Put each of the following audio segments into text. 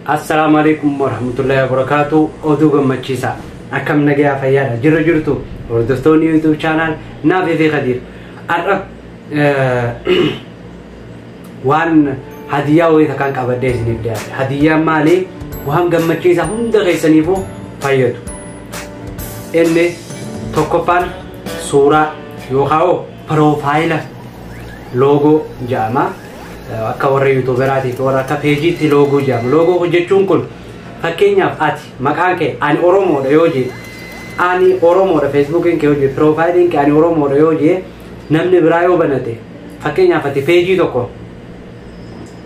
Assalamualaikum warahmatullahi wabarakatuh. Oduu gammachiisa akkam nagaa fayyaadha jirra jirtu hordoftoonni YouTube channel Naafii fi Khadiir arra waan hadiyaa wayita kan qabadde isiniif dhiyaate hadiyaa maali waan gammachiisa hunda keessaniifuu fayyadu inni tokkoffaan suuraa yookaan profaayila logo jedhama akka warra YouTuberaati fi warra akka peejiitti logo jedhama. Logo hojjechuun kun fakkeenyaaf ati maqaan kee ani Oromoodha yoo jedhe ani Oromoodha Facebookiin kee yoo jedhe profaayiliin kee ani Oromoodha yoo jedhe namni biraa yoo banate fakkeenyaaf ati peejii tokko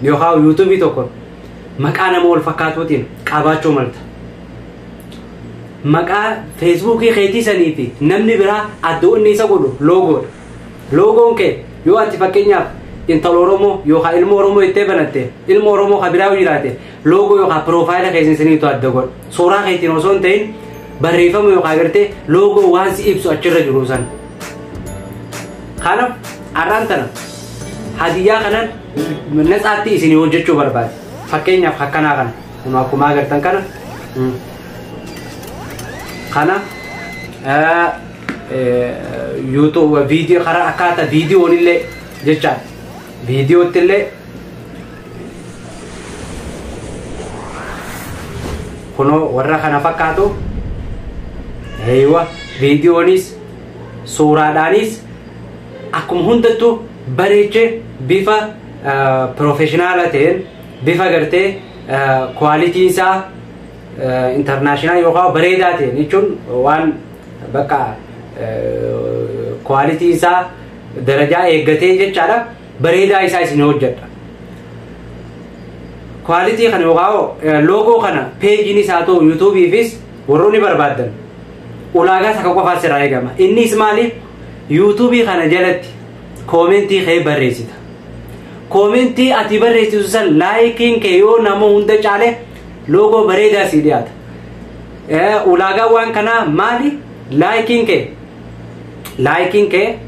yookaan YouTube tokko maqaa nama wal fakkaatuutiin qabaachuu malta. Maqaa Facebookii keetii sanii fi namni biraa addoo inni isa godhu logoodha. Logoon kee yoo ati fakkeenyaaf intala Oromoo yookaan ilma Oromoo itti banatte ilma Oromoo kabiraa jiraate logo yookaan profaayila keessaniitu adda godha. Suuraa keetiin osoo hin ta'in barreeffama yookaan agartee logo waan si ibsu achirra jiru san. Kanaaf arraan tana hadiyaa kanan natsaatti isin hojjechuu barbaade. Fakkeenyaaf akkanaa kana kun akkuma agartan kana YouTube video karaa akkaataa viidiyoon illee jechaan viidiyootti illee kunoo warra kana fakkaatu eeywa viidiyoonis suuraadhaanis akkuma hundattuu bareechee bifa professionaala ta'een bifa gartee quality isaa international yookaan bareedaa ta'een jechuun waan bakka quality isaa darajaa eeggatee jechaadha bareedaa isaa isin hojjedha. Quality kana yookaan logo kana peejiin isaa ta'u YouTube'ifis warroonni barbaadan ulaagaa takka qofaas irraa eegama. Innis maali YouTube kana jalatti koomentii kee barreessita. Koomentii ati barreessitu san laayikiin kee yoo nama hunda caale logo bareedaa si dhiyaata. Ulaagaa waan kanaa maali laayikiin kee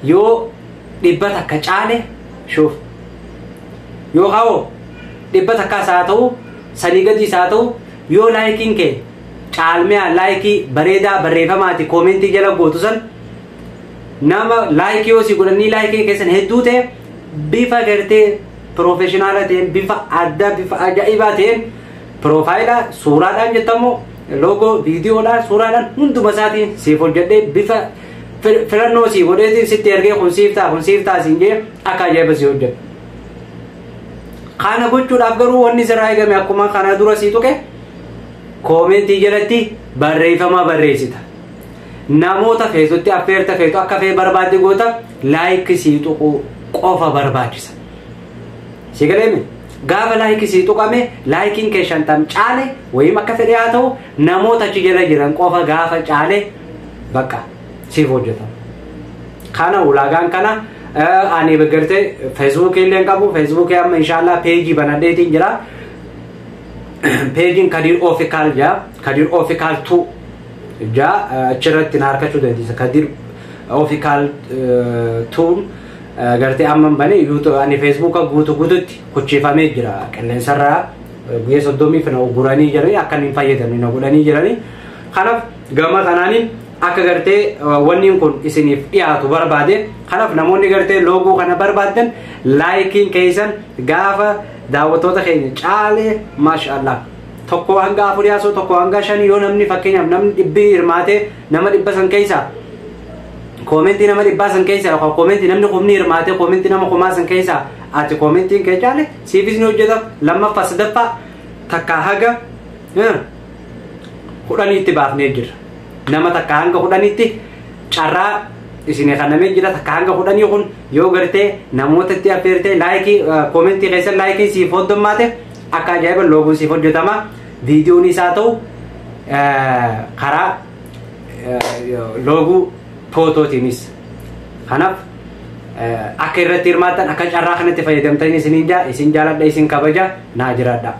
yoo dhibba takka caale shuuf yookaan dhibba takka isaa ta'u sanii gadi isaa ta'u yoo laayikiin kee caalmee laayikii bareedaa barreeffamaati koomentii jala gootu san nama laayikii yoo si godhanii laayikii keessan hedduu ta'e bifa gartee professionaala ta'een bifa adda bifa ajaa'ibaa ta'een profaayila suuraadhaan jettamu logo viidiyoodhaan suuraadhaan hunduma isaatiin siif hojjedhee bifa filannoo si godheetiin sitti ergee kun siif ta'a siin jee akka ajaa'iba si hojjedha. Kana gochuudhaaf garuu wanni sirraa eegame akkuma kana dura si tuqe koomentii jalatti barreeffama barreessita. Namoota feetutti affeerta feetu akka fee barbaadde goota laayikii si tuqu qofa barbaachisa. Si galeeme gaafa laayikii si tuqame laayikiin kee 50 caale wayim akka fedhe haa ta'u namoota achi jala jiran qofa gaafa caale bakka siif hojjeta. Kana ulaagaan kana ani bagarte Facebook illee qabu Facebook amma inshallah page banadheetiin jira. Page Khadiir Official ja Khadiir Official 2 ja achirratti na harkachuu dandeessa. Khadiir Official 2 garte amma bane YouTube ani Facebook guututti kuchifamee jira. Qilleensarraa guyyaa 30 fina oguranii jiranii akka hin fayyadamne godhanii jiranii. Kanaaf gama kanaaniin akka gartee wanni kun isiniif dhiyaatu barbaade kanaaf namoonni gartee logo kana barbaadan laayikiin keessan gaafa daawwattoota keenya caale maashaallah tokko hanga 4 tokko hanga 5 yoo namni fakkeenyaaf namni dhibbi hirmaate nama dhibba san keessa koomentii nama dhibba san keessa yookaan koomentii namni qubni hirmaate koomentii nama qumaa san keessa ati koomentiin kee caale siifis ni hojjeta lammaffaa sadaffaa takka haga kudhaniitti baafnee jira. Nama takka hanga kudhaniitti carraa isin kanamee jira takka hanga kudhanii kun yoo gartee namoota itti affeertee laayikii koomentii keessan laayikii siif hoddommaate akka ajaa'iba loogoo siif hojjetama. Viidiyoon isaa ta'u karaa loogoo footootiinis. Kanaaf akka irratti hirmaattan akka carraa kanatti fayyadamtanii isin jaaladha isin kabaja naa jiraadha.